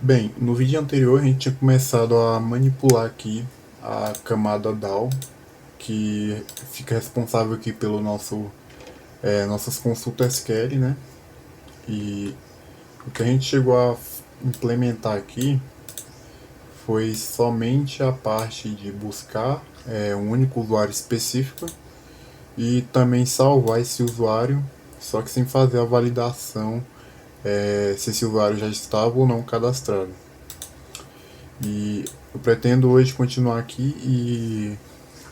Bem, no vídeo anterior a gente tinha começado a manipular aqui a camada DAO, que fica responsável aqui pelo nossas consultas SQL, né? E o que a gente chegou a implementar aqui foi somente a parte de buscar um único usuário específico e também salvar esse usuário, só que sem fazer a validação se esse usuário já estava ou não cadastrado. E eu pretendo hoje continuar aqui e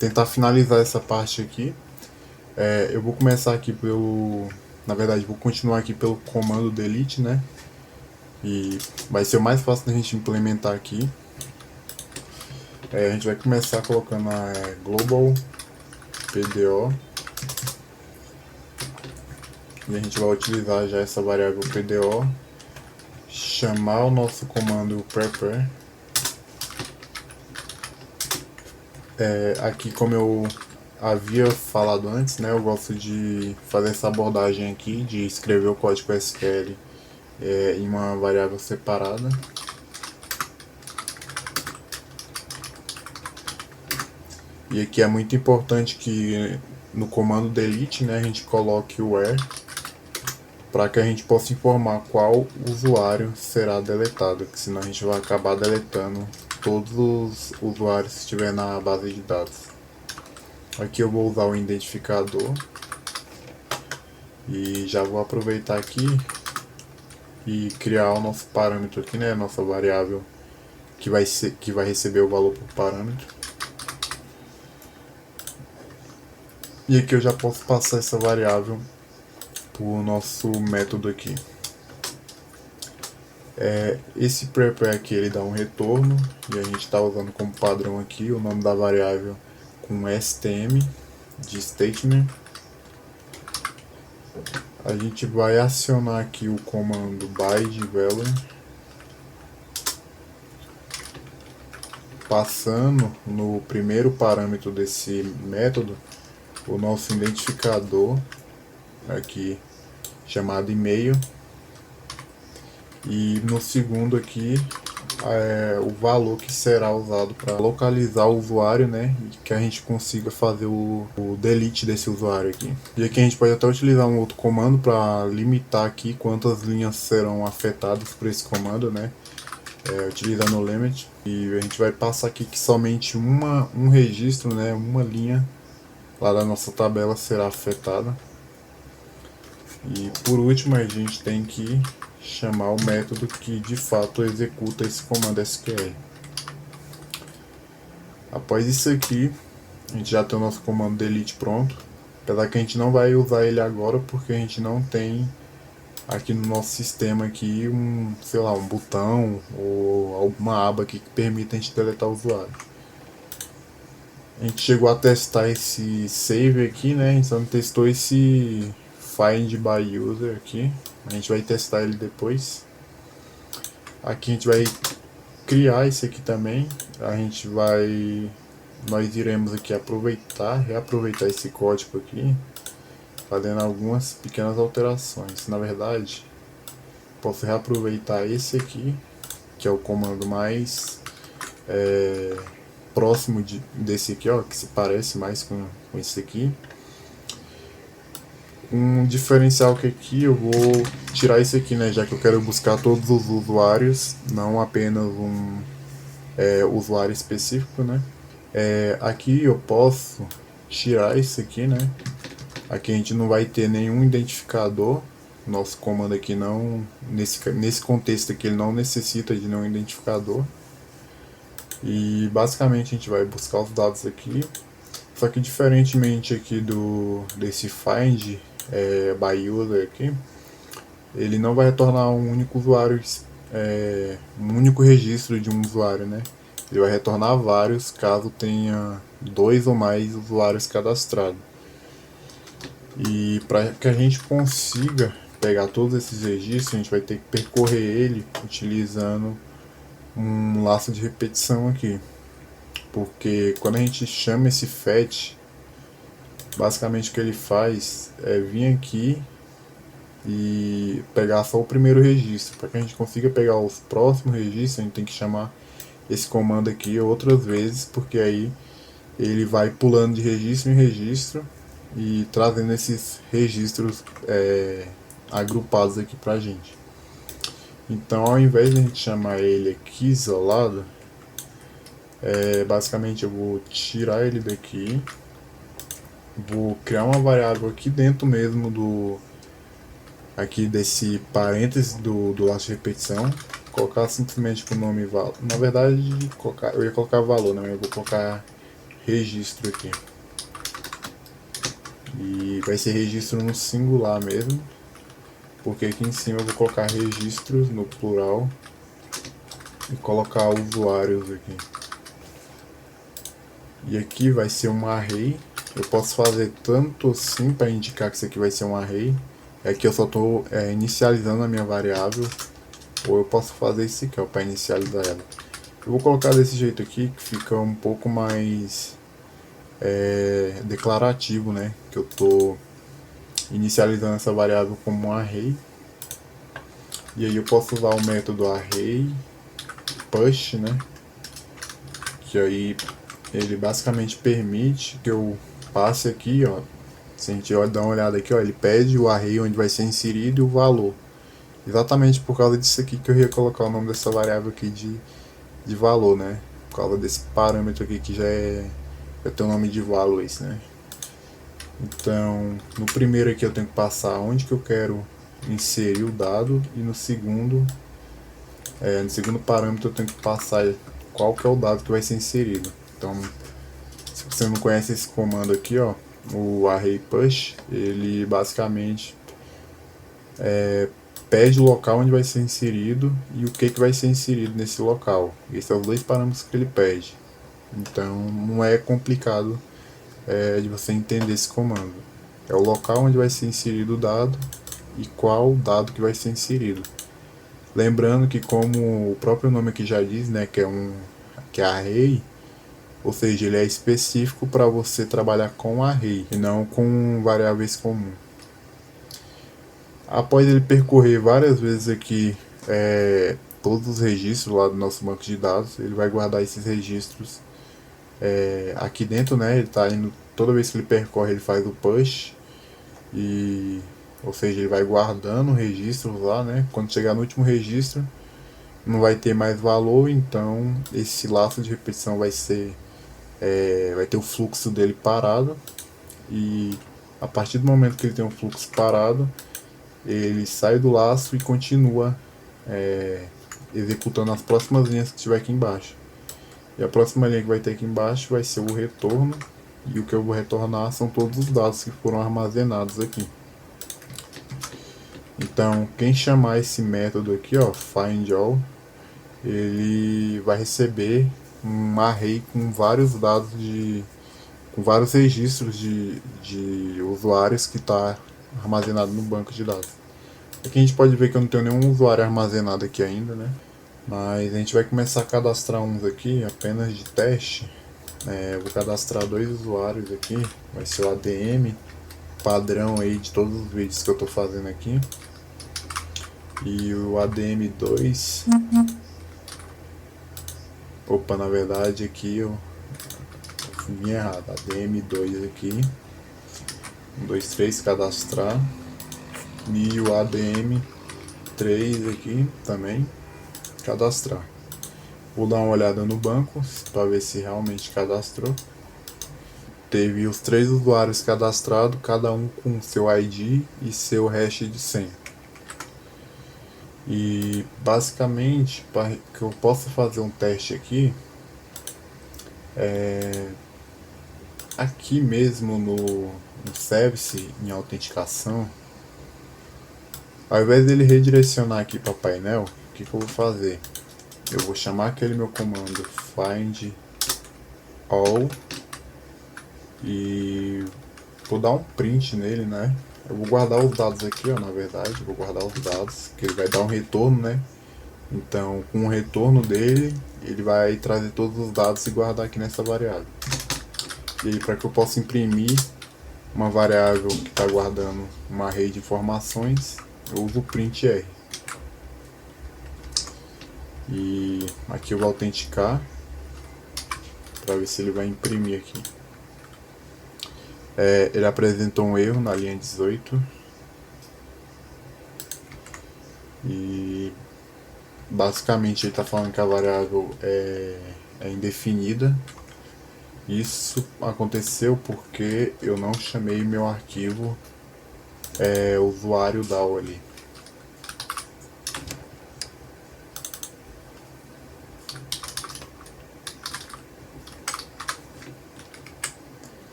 tentar finalizar essa parte aqui. Eu vou começar aqui pelo... Na verdade, vou continuar aqui pelo comando delete, né? E vai ser o mais fácil da gente implementar aqui. A gente vai começar colocando a global PDO. E a gente vai utilizar já essa variável PDO. Chamar o nosso comando prepare. Aqui, como eu havia falado antes, né, eu gosto de fazer essa abordagem aqui, de escrever o código SQL em uma variável separada. E aqui é muito importante que no comando delete, né, a gente coloque o where para que a gente possa informar qual usuário será deletado, que senão a gente vai acabar deletando todos os usuários que estiver na base de dados. Aqui eu vou usar o identificador e já vou aproveitar aqui e criar o nosso parâmetro aqui, né, nossa variável que vai receber o valor por parâmetro. E aqui eu já posso passar essa variável para o nosso método aqui. Esse prepare aqui ele dá um retorno e a gente está usando como padrão aqui o nome da variável com stm de statement. A gente vai acionar aqui o comando by de value, passando no primeiro parâmetro desse método o nosso identificador aqui chamado e-mail, e no segundo aqui o valor que será usado para localizar o usuário, né, e que a gente consiga fazer o delete desse usuário aqui. E aqui a gente pode até utilizar um outro comando para limitar aqui quantas linhas serão afetadas por esse comando, né, utilizando o limit. E a gente vai passar aqui que somente um registro, né, uma linha lá da nossa tabela será afetada. E por último a gente tem que chamar o método que de fato executa esse comando SQL. Após isso aqui, a gente já tem o nosso comando delete pronto. Apesar que a gente não vai usar ele agora porque a gente não tem aqui no nosso sistema aqui sei lá, um botão ou alguma aba aqui que permita a gente deletar o usuário. A gente chegou a testar esse save aqui, né? A gente só não testou esse find by user aqui. A gente vai testar ele depois. Aqui a gente vai criar esse aqui também. Nós iremos aqui reaproveitar esse código aqui, fazendo algumas pequenas alterações. Na verdade, posso reaproveitar esse aqui, que é o comando mais próximo desse aqui, ó, que se parece mais com esse aqui. Um diferencial que aqui eu vou tirar esse aqui, né, já que eu quero buscar todos os usuários, não apenas um usuário específico, né. Aqui eu posso tirar isso aqui, né. Aqui a gente não vai ter nenhum identificador. Nosso comando aqui não, nesse contexto aqui, ele não necessita de nenhum identificador. E basicamente a gente vai buscar os dados aqui. Só que diferentemente aqui desse find by user aqui, ele não vai retornar um único usuário, um único registro de um usuário, né? Ele vai retornar vários caso tenha 2 ou mais usuários cadastrados. E para que a gente consiga pegar todos esses registros, a gente vai ter que percorrer ele utilizando um laço de repetição aqui. Porque quando a gente chama esse fetch, basicamente o que ele faz é vir aqui e pegar só o primeiro registro. Para que a gente consiga pegar os próximos registros, a gente tem que chamar esse comando aqui outras vezes, porque aí ele vai pulando de registro em registro e trazendo esses registros agrupados aqui pra gente. Então, ao invés de a gente chamar ele aqui isolado, basicamente eu vou tirar ele daqui, vou criar uma variável aqui dentro mesmo aqui desse parênteses do laço de repetição, colocar simplesmente com o nome valor. Na verdade, eu ia colocar valor, né? Eu vou colocar registro aqui. E vai ser registro no singular mesmo, porque aqui em cima eu vou colocar registros no plural e colocar usuários aqui. E aqui vai ser um array. Eu posso fazer tanto assim para indicar que isso aqui vai ser um array. Aqui eu só estou inicializando a minha variável. Ou eu posso fazer isso aqui para inicializar ela. Eu vou colocar desse jeito aqui que fica um pouco mais declarativo, né? Que eu estou inicializando essa variável como um array. E aí eu posso usar o método array push, né? Que aí ele basicamente permite que eu passe aqui, ó. Se a gente dar uma olhada aqui, ó, ele pede o array onde vai ser inserido e o valor. Exatamente por causa disso aqui que eu ia colocar o nome dessa variável aqui de valor, né? Por causa desse parâmetro aqui que já tem o nome de valor esse, né? Então, no primeiro aqui eu tenho que passar onde que eu quero inserir o dado e no segundo parâmetro eu tenho que passar qual que é o dado que vai ser inserido. Então, se você não conhece esse comando aqui, ó, o array push, ele basicamente pede o local onde vai ser inserido e o que vai ser inserido nesse local. Esses são os dois parâmetros que ele pede. Então, não é complicado de você entender esse comando. É o local onde vai ser inserido o dado e qual dado que vai ser inserido. Lembrando que, como o próprio nome aqui já diz, né, que é array, ou seja, ele é específico para você trabalhar com array e não com variáveis comuns. Após ele percorrer várias vezes aqui todos os registros lá do nosso banco de dados, ele vai guardar esses registros aqui dentro, né? Ele tá indo, toda vez que ele percorre, ele faz o push, ou seja, ele vai guardando registros lá, né? Quando chegar no último registro, não vai ter mais valor, então esse laço de repetição vai ter o fluxo dele parado, e a partir do momento que ele tem um fluxo parado, ele sai do laço e continua executando as próximas linhas que tiver aqui embaixo. E a próxima linha que vai ter aqui embaixo vai ser o retorno, e o que eu vou retornar são todos os dados que foram armazenados aqui. Então, quem chamar esse método aqui, ó, findAll, ele vai receber um array com vários dados com vários registros de usuários que está armazenado no banco de dados. Aqui a gente pode ver que eu não tenho nenhum usuário armazenado aqui ainda, né? Mas a gente vai começar a cadastrar uns aqui apenas de teste. Vou cadastrar 2 usuários aqui, vai ser o ADM padrão aí de todos os vídeos que eu estou fazendo aqui. E o ADM2. Opa, na verdade aqui eu vim errado. ADM2 aqui. 1, 2, 3, cadastrar. E o ADM3 aqui também, cadastrar. Vou dar uma olhada no banco para ver se realmente cadastrou. Teve os 3 usuários cadastrados, cada um com seu ID e seu hash de senha. E basicamente, para que eu possa fazer um teste aqui, aqui mesmo no service em autenticação, ao invés dele redirecionar aqui para painel, o que eu vou fazer? Eu vou chamar aquele meu comando find all e vou dar um print nele, né? Eu vou guardar os dados aqui, ó, na verdade, vou guardar os dados, que ele vai dar um retorno, né? Então, com o retorno dele, ele vai trazer todos os dados e guardar aqui nessa variável. E aí, para que eu possa imprimir uma variável que está guardando uma array de informações, eu uso o print R. E aqui eu vou autenticar para ver se ele vai imprimir aqui. Ele apresentou um erro na linha 18 e basicamente ele está falando que a variável é indefinida. Isso aconteceu porque eu não chamei meu arquivo usuário DAO ali.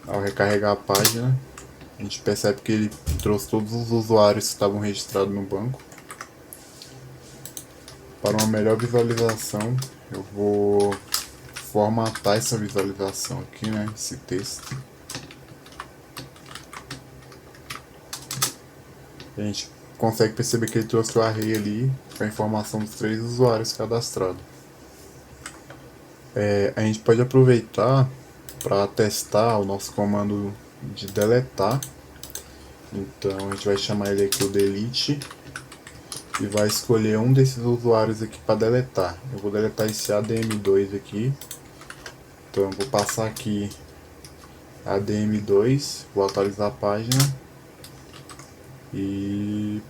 Ao recarregar a página, a gente percebe que ele trouxe todos os usuários que estavam registrados no banco. Para uma melhor visualização, eu vou formatar essa visualização aqui, né, esse texto. A gente consegue perceber que ele trouxe o array ali com a informação dos 3 usuários cadastrados. A gente pode aproveitar para testar o nosso comando de deletar. Então a gente vai chamar ele aqui o delete e vai escolher um desses usuários aqui para deletar. Eu vou deletar esse ADM2 aqui. Então eu vou passar aqui ADM2, vou atualizar a página e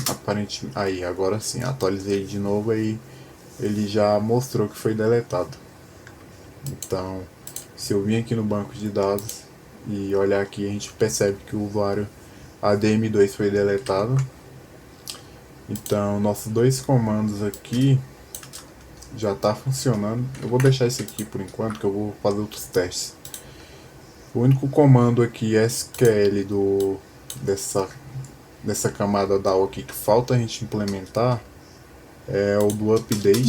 aparentemente aí agora sim, atualizei de novo aí ele já mostrou que foi deletado. Então, se eu vim aqui no banco de dados e olhar aqui, a gente percebe que o usuário ADM2 foi deletado. Então, nossos 2 comandos aqui já está funcionando. Eu vou deixar esse aqui por enquanto, que eu vou fazer outros testes. O único comando aqui SQL dessa camada DAO aqui que falta a gente implementar é o do update.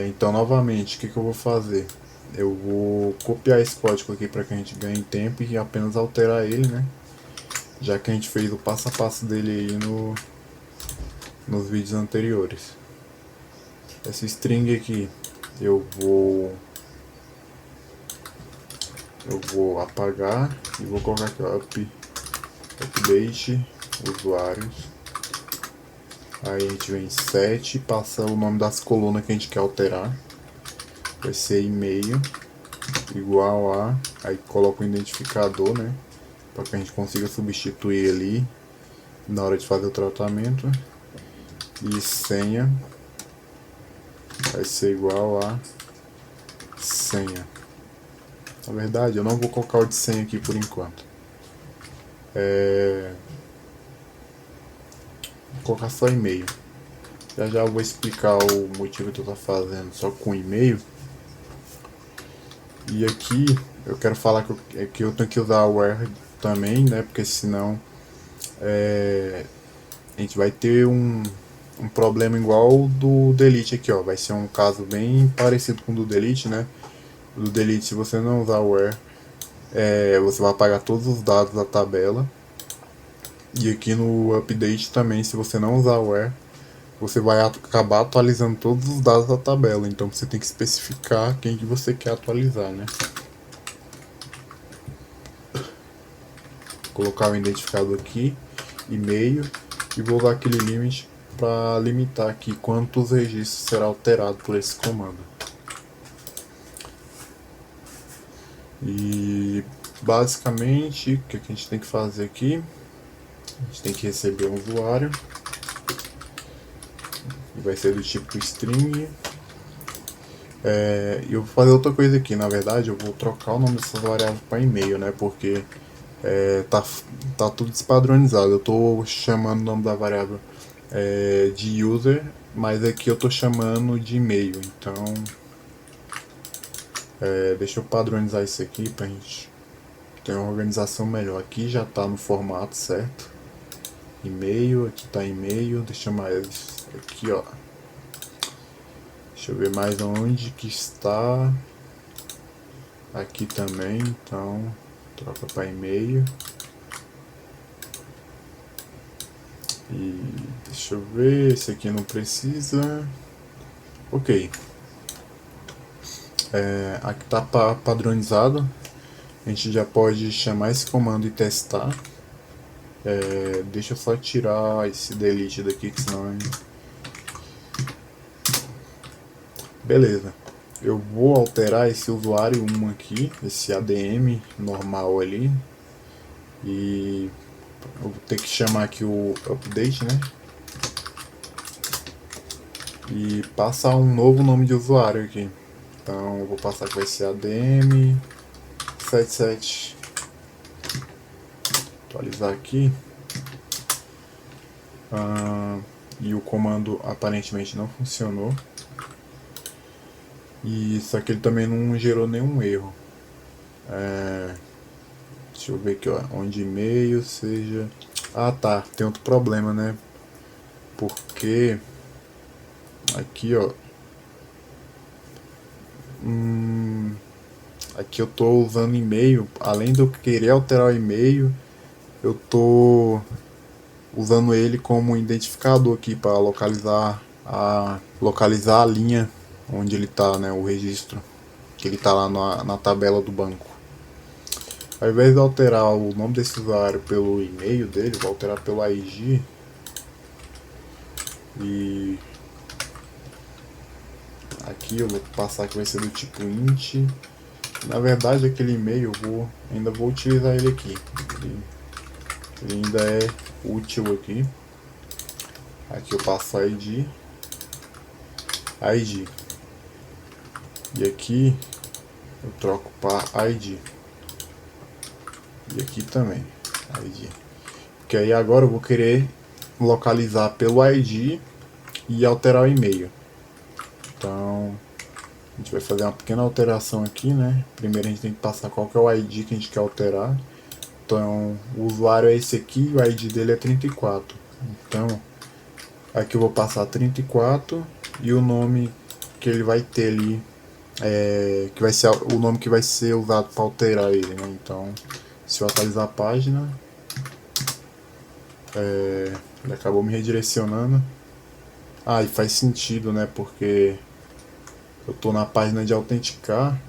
Então, novamente, o que eu vou fazer? Eu vou copiar esse código aqui para que a gente ganhe tempo e apenas alterar ele, né? Já que a gente fez o passo a passo dele aí nos vídeos anteriores. Essa string aqui eu vou apagar e vou colocar aqui, ó, update usuários. Aí a gente vem em set e passa o nome das colunas que a gente quer alterar. Vai ser e-mail igual a, aí coloca o identificador, né, para que a gente consiga substituir ali na hora de fazer o tratamento. E senha vai ser igual a senha. Na verdade, eu não vou colocar o de senha aqui por enquanto. Vou colocar só e-mail. Já eu vou explicar o motivo que eu estou fazendo só com e-mail. E aqui eu quero falar que eu tenho que usar o where também, né? Porque senão a gente vai ter um problema igual o do delete aqui, ó. Vai ser um caso bem parecido com o do delete, né? O do delete, se você não usar o where, você vai apagar todos os dados da tabela. E aqui no update também, se você não usar o where, você vai acabar atualizando todos os dados da tabela. Então você tem que especificar quem que você quer atualizar, né? Colocar o identificador aqui, e-mail, e vou usar aquele limit para limitar aqui quantos registros será alterado por esse comando. E basicamente o que a gente tem que fazer aqui? A gente tem que receber um usuário, vai ser do tipo string. E eu vou fazer outra coisa aqui, na verdade eu vou trocar o nome dessa variável para e-mail, né? Porque tá tudo despadronizado. Eu estou chamando o nome da variável de user, mas aqui eu estou chamando de e-mail. Então deixa eu padronizar isso aqui para a gente ter uma organização melhor. Aqui já está no formato certo. E-mail, aqui está e-mail. Deixa mais aqui, ó. Deixa eu ver mais onde que está. Aqui também, então troca para e-mail. E deixa eu ver, esse aqui não precisa. Ok. Aqui está padronizado. A gente já pode chamar esse comando e testar. Deixa eu só tirar esse delete daqui, que senão... Beleza. Eu vou alterar esse usuário 1 aqui, esse ADM normal ali. E eu vou ter que chamar aqui o update, né? E passar um novo nome de usuário aqui. Então eu vou passar que vai ser ADM77. Atualizar aqui. E o comando aparentemente não funcionou. E só que ele também não gerou nenhum erro. Deixa eu ver aqui, ó, onde e-mail seja... Ah tá, tem outro problema, né? Porque aqui, ó, aqui eu tô usando e-mail. Além de eu querer alterar o e-mail, eu tô usando ele como identificador aqui para localizar a linha onde ele tá, né, o registro que ele tá lá na tabela do banco. Ao invés de alterar o nome desse usuário pelo e-mail dele, vou alterar pelo IG. E aqui eu vou passar que vai ser do tipo int. Na verdade, aquele e-mail ainda vou utilizar ele aqui. Ele ainda é útil aqui. Aqui eu passo ID. E aqui eu troco para ID. E aqui também, ID. Porque aí agora eu vou querer localizar pelo ID e alterar o e-mail. Então a gente vai fazer uma pequena alteração aqui, né? Primeiro a gente tem que passar qual que é o ID que a gente quer alterar. Então o usuário é esse aqui e o ID dele é 34. Então aqui eu vou passar 34 e o nome que ele vai ter ali, que vai ser o nome que vai ser usado para alterar ele, né? Então se eu atualizar a página, ele acabou me redirecionando. E faz sentido, né? Porque eu tô na página de autenticar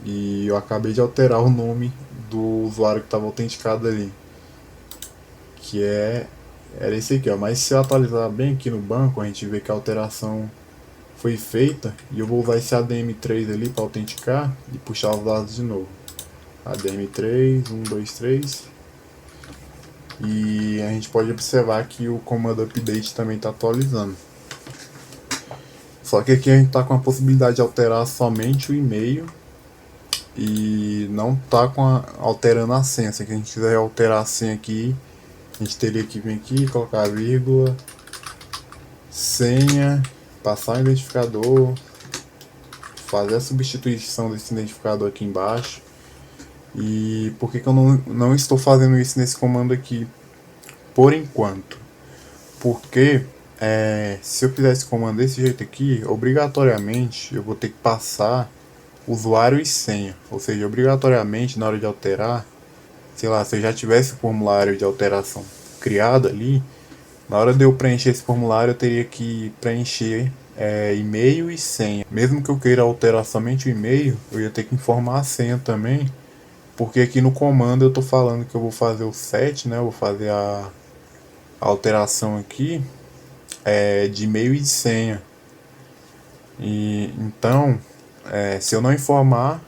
e eu acabei de alterar o nome do usuário que estava autenticado ali, que era esse aqui, ó. Mas se eu atualizar bem aqui no banco, a gente vê que a alteração foi feita e eu vou usar esse ADM3 ali para autenticar e puxar os dados de novo. ADM3, 1, 2, 3. E a gente pode observar que o comando update também está atualizando. Só que aqui a gente está com a possibilidade de alterar somente o e-mail e não está alterando a senha. Se a gente quiser alterar a senha aqui, a gente teria que vir aqui, colocar a vírgula, senha, passar o identificador, fazer a substituição desse identificador aqui embaixo. E por que eu não estou fazendo isso nesse comando aqui por enquanto? Porque se eu fizer esse comando desse jeito aqui, obrigatoriamente eu vou ter que passar usuário e senha. Ou seja, obrigatoriamente na hora de alterar, sei lá, se eu já tivesse o formulário de alteração criado ali, na hora de eu preencher esse formulário eu teria que preencher e-mail e senha. Mesmo que eu queira alterar somente o e-mail, eu ia ter que informar a senha também, porque aqui no comando eu estou falando que eu vou fazer o set, né? Eu vou fazer a alteração aqui de e-mail e de senha. E então, se eu não informar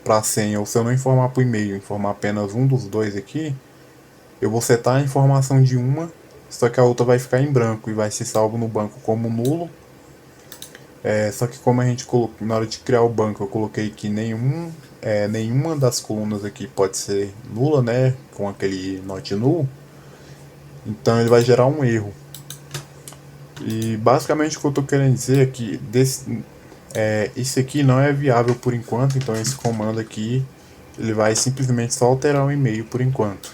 para a senha ou se eu não informar para o e-mail, informar apenas um dos dois aqui, eu vou setar a informação de uma, só que a outra vai ficar em branco e vai ser salvo no banco como nulo. Só que como a gente colocou, na hora de criar o banco eu coloquei que nenhuma das colunas aqui pode ser nula, né, com aquele not null, então ele vai gerar um erro. E basicamente o que eu estou querendo dizer é que isso aqui não é viável por enquanto, então esse comando aqui ele vai simplesmente só alterar o e-mail por enquanto.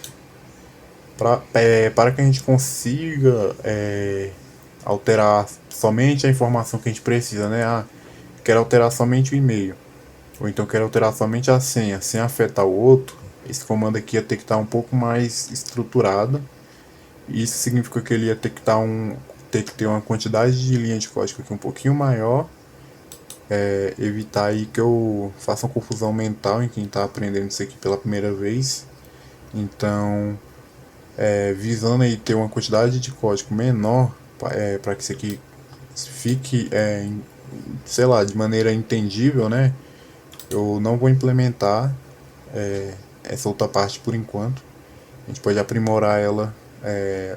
Para que a gente consiga alterar somente a informação que a gente precisa, né? Quero alterar somente o e-mail, ou então quero alterar somente a senha, sem afetar o outro. Esse comando aqui ia ter que estar um pouco mais estruturado. Isso significa que ele ia ter que ter uma quantidade de linha de código aqui um pouquinho maior evitar aí que eu faça uma confusão mental em quem está aprendendo isso aqui pela primeira vez. Então, visando aí ter uma quantidade de código menor, para que isso aqui fique, sei lá, de maneira entendível, né? Eu não vou implementar essa outra parte por enquanto. A gente pode aprimorar ela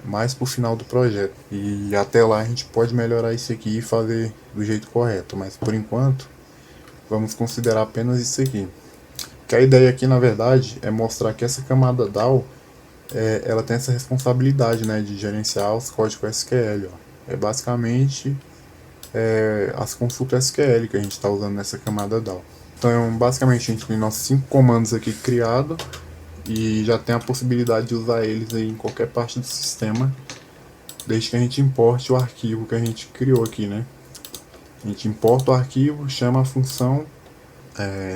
mais pro final do projeto. E até lá a gente pode melhorar isso aqui e fazer do jeito correto. Mas por enquanto, vamos considerar apenas isso aqui. Que a ideia aqui, na verdade, é mostrar que essa camada DAO, ela tem essa responsabilidade, né, de gerenciar os códigos SQL. Ó. É basicamente as consultas SQL que a gente está usando nessa camada DAO. Então, basicamente, a gente tem nossos 5 comandos aqui criados e já tem a possibilidade de usar eles aí em qualquer parte do sistema, desde que a gente importe o arquivo que a gente criou aqui, né? A gente importa o arquivo, chama a função,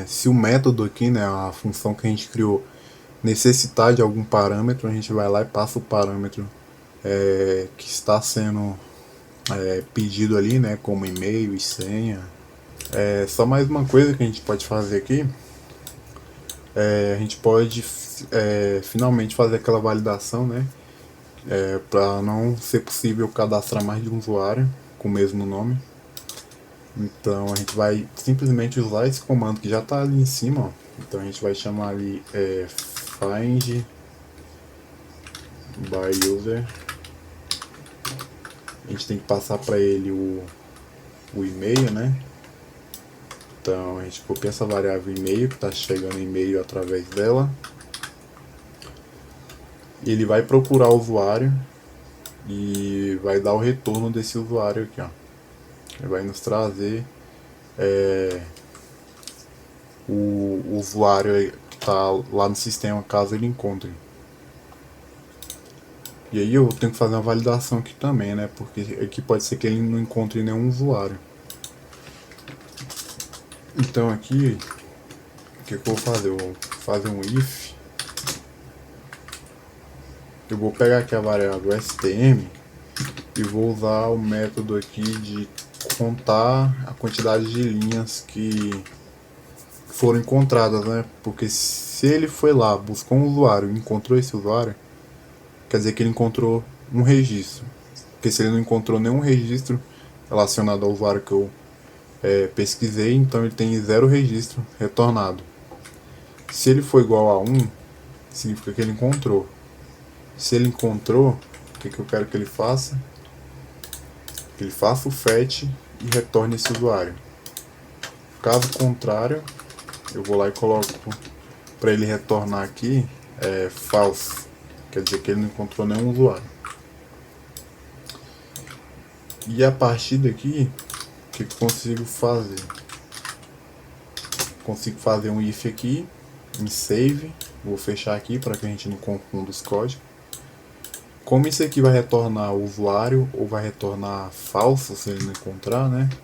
se o método aqui, né, a função que a gente criou, necessitar de algum parâmetro, a gente vai lá e passa o parâmetro que está sendo pedido ali, né, como e-mail e senha. Só mais uma coisa que a gente pode fazer aqui, a gente pode finalmente fazer aquela validação, né, para não ser possível cadastrar mais de um usuário com o mesmo nome. Então a gente vai simplesmente usar esse comando que já está ali em cima, ó. Então a gente vai chamar ali find by user. A gente tem que passar para ele o e-mail, né? Então a gente copia essa variável e-mail que está chegando e-mail através dela. E ele vai procurar o usuário e vai dar o retorno desse usuário aqui, ó. Ele vai nos trazer o usuário que está lá no sistema, caso ele encontre. E aí eu tenho que fazer uma validação aqui também, né? Porque aqui pode ser que ele não encontre nenhum usuário. Então aqui, o que eu vou fazer? Eu vou fazer um if. Eu vou pegar aqui a variável stm e vou usar o método aqui de contar a quantidade de linhas que foram encontradas, né? Porque se ele foi lá, buscou um usuário e encontrou esse usuário, quer dizer que ele encontrou um registro. Porque se ele não encontrou nenhum registro relacionado ao usuário que eu pesquisei, então ele tem 0 registro retornado. Se ele for igual a 1, significa que ele encontrou. Se ele encontrou, o que eu quero que ele faça? Que ele faça o fetch e retorne esse usuário. Caso contrário, eu vou lá e coloco para ele retornar aqui false. Quer dizer que ele não encontrou nenhum usuário. E a partir daqui, o que eu consigo fazer? Consigo fazer um if aqui, em save. Vou fechar aqui para que a gente não confunda os códigos. Como isso aqui vai retornar o usuário ou vai retornar falso se ele não encontrar, né? O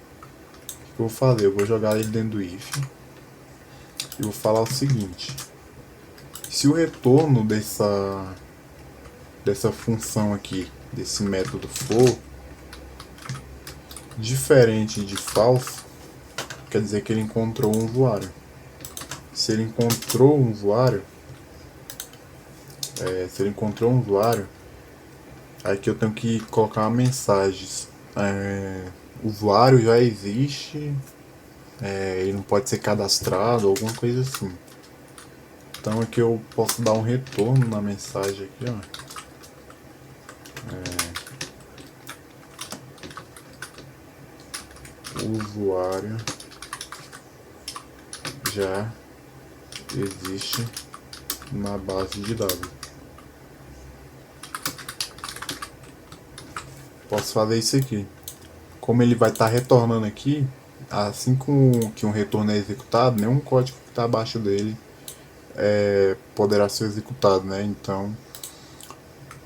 que eu vou fazer? Eu vou jogar ele dentro do if e vou falar o seguinte: se o retorno dessa função aqui, desse método for diferente de falso, quer dizer que ele encontrou um usuário. Se ele encontrou um usuário, aqui eu tenho que colocar uma mensagem. O usuário já existe, ele não pode ser cadastrado, alguma coisa assim. Então aqui eu posso dar um retorno na mensagem aqui, ó. O usuário já existe na base de dados. Posso fazer isso aqui. Como ele vai estar retornando aqui, assim que um retorno é executado, nenhum código que está abaixo dele poderá ser executado, né? Então,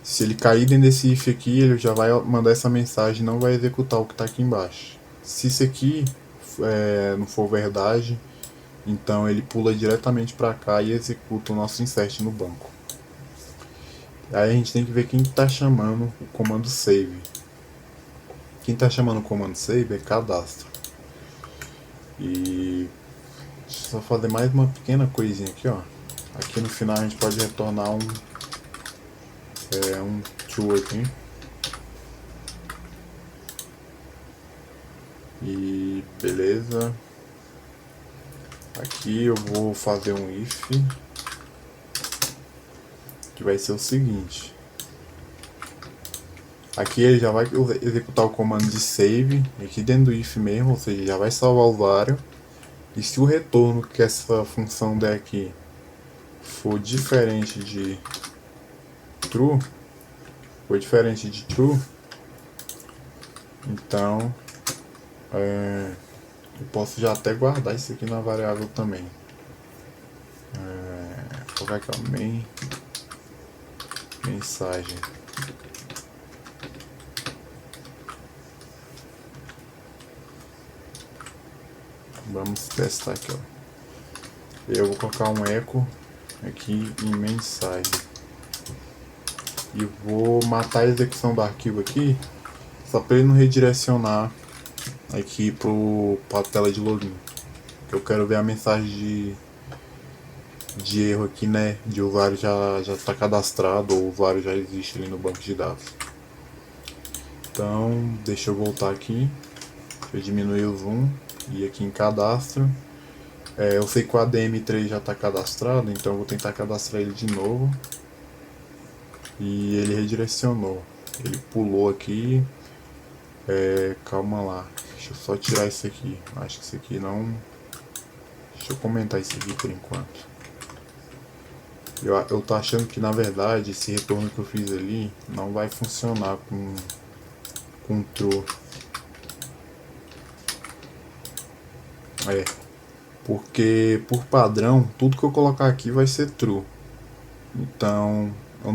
se ele cair dentro desse if aqui, ele já vai mandar essa mensagem, não vai executar o que está aqui embaixo. Se isso aqui não for verdade, então ele pula diretamente para cá e executa o nosso insert no banco. Aí a gente tem que ver quem está chamando o comando save. Quem está chamando o comando save é cadastro. E deixa eu só fazer mais uma pequena coisinha aqui, ó. Aqui no final a gente pode retornar um true aqui. E beleza. Aqui eu vou fazer um if, que vai ser o seguinte. Aqui ele já vai executar o comando de save, aqui dentro do if mesmo, ou seja, já vai salvar o usuário. E se o retorno que essa função der aqui for diferente de true, então eu posso já até guardar isso aqui na variável também. Vou colocar aqui, ó, main mensagem. Vamos testar aqui, ó. Eu vou colocar um echo aqui em mensagem e vou matar a execução do arquivo aqui, só para ele não redirecionar aqui para a tela de login. Eu quero ver a mensagem de erro aqui, né, de usuário já está cadastrado ou o usuário já existe ali no banco de dados. Então deixa eu voltar aqui, deixa eu diminuir o zoom e aqui em cadastro. Eu sei que o ADM3 já está cadastrado, então eu vou tentar cadastrar ele de novo. E ele redirecionou, ele pulou aqui. Calma lá, deixa eu só tirar isso aqui, acho que isso aqui não... Deixa eu comentar isso aqui por enquanto. Eu tô achando que na verdade esse retorno que eu fiz ali não vai funcionar com true. Porque por padrão tudo que eu colocar aqui vai ser true. Então eu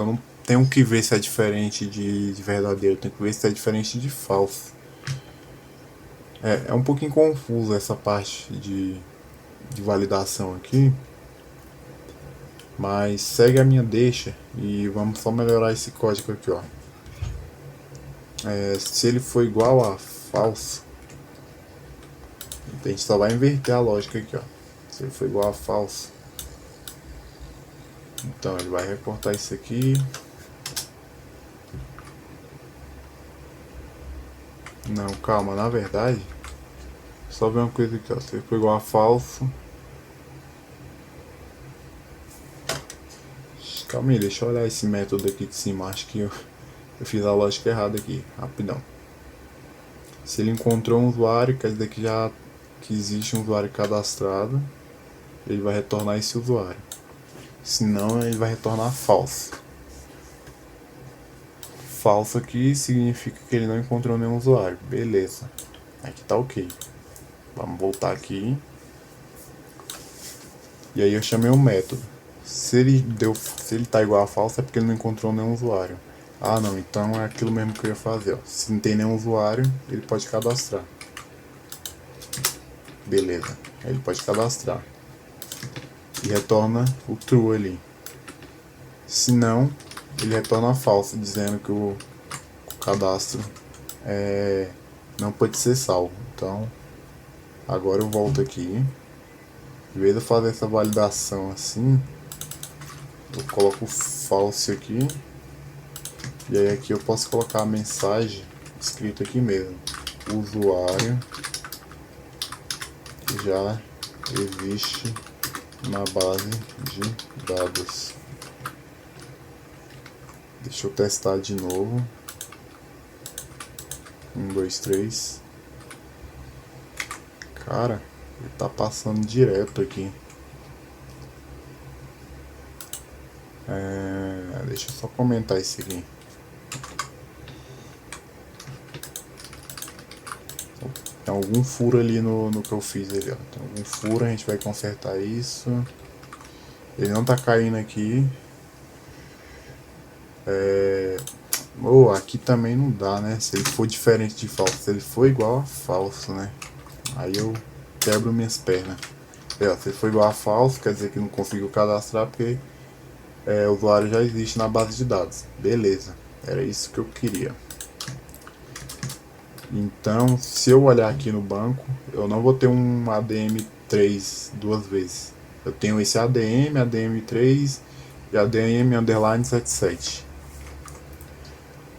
não tenho que ver se é diferente de verdadeiro, eu tenho que ver se é diferente de falso. É um pouquinho confuso essa parte de validação aqui, mas segue a minha deixa e vamos só melhorar esse código aqui, ó. Se ele for igual a falso, a gente só vai inverter a lógica aqui, ó. Se ele for igual a falso, então ele vai reportar isso aqui. Não, calma, na verdade, só ver uma coisa aqui, ó. Se ele for igual a falso, calma aí, deixa eu olhar esse método aqui de cima. Acho que eu fiz a lógica errada aqui, rapidão. Se ele encontrou um usuário, quer dizer que já que existe um usuário cadastrado, ele vai retornar esse usuário. Senão ele vai retornar falso. Falso aqui significa que ele não encontrou nenhum usuário. Beleza, aqui tá ok. Vamos voltar aqui. E aí eu chamei um método. Se ele tá igual a falso é porque ele não encontrou nenhum usuário. Ah não, então é aquilo mesmo que eu ia fazer, ó. Se não tem nenhum usuário, ele pode cadastrar. Beleza, aí ele pode cadastrar. E retorna o true ali. Se não, ele retorna falso, dizendo que o cadastro não pode ser salvo. Então, agora eu volto aqui. Em vez de eu fazer essa validação assim, eu coloco false aqui. E aí aqui eu posso colocar a mensagem escrito aqui mesmo. O usuário já existe na base de dados. Deixa eu testar de novo. 1, 2, 3. Cara, ele tá passando direto aqui. Deixa eu só comentar isso aqui. Tem algum furo ali no que eu fiz ali, ó. Tem algum furo, a gente vai consertar isso. Ele não tá caindo aqui. Aqui também não dá, né? Se ele for diferente de falso, se ele for igual a falso, né? Aí eu quebro minhas pernas. Se ele for igual a falso, quer dizer que não conseguiu cadastrar porque o usuário já existe na base de dados. Beleza, era isso que eu queria. Então, se eu olhar aqui no banco, eu não vou ter um ADM3 duas vezes. Eu tenho esse ADM, ADM3 e ADM underline 77.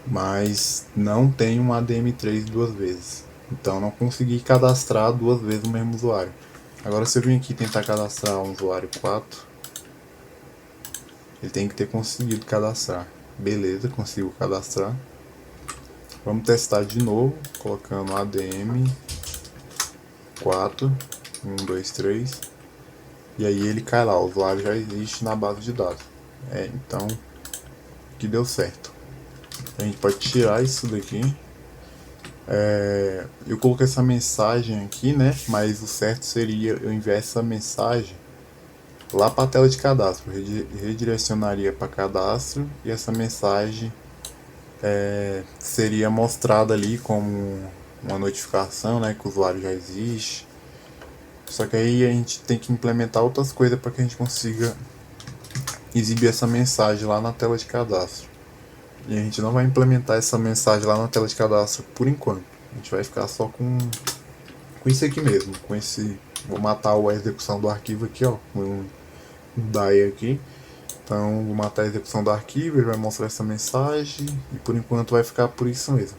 Mas não tenho um ADM3 duas vezes. Então não consegui cadastrar duas vezes o mesmo usuário. Agora se eu vim aqui tentar cadastrar um usuário 4, ele tem que ter conseguido cadastrar. Beleza, consigo cadastrar. Vamos testar de novo, colocando ADM 4, 1, 2, 3. E aí ele cai lá, o usuário já existe na base de dados. Então, que deu certo. A gente pode tirar isso daqui. Eu coloquei essa mensagem aqui, né? Mas o certo seria eu enviar essa mensagem lá para a tela de cadastro. Redirecionaria para cadastro e essa mensagem seria mostrada ali como uma notificação, né? Que o usuário já existe. Só que aí a gente tem que implementar outras coisas para que a gente consiga exibir essa mensagem lá na tela de cadastro. E a gente não vai implementar essa mensagem lá na tela de cadastro por enquanto. A gente vai ficar só com isso aqui mesmo, com esse... Vou matar a execução do arquivo aqui, ó, com um die aqui. Então vou matar a execução do arquivo, ele vai mostrar essa mensagem e por enquanto vai ficar por isso mesmo.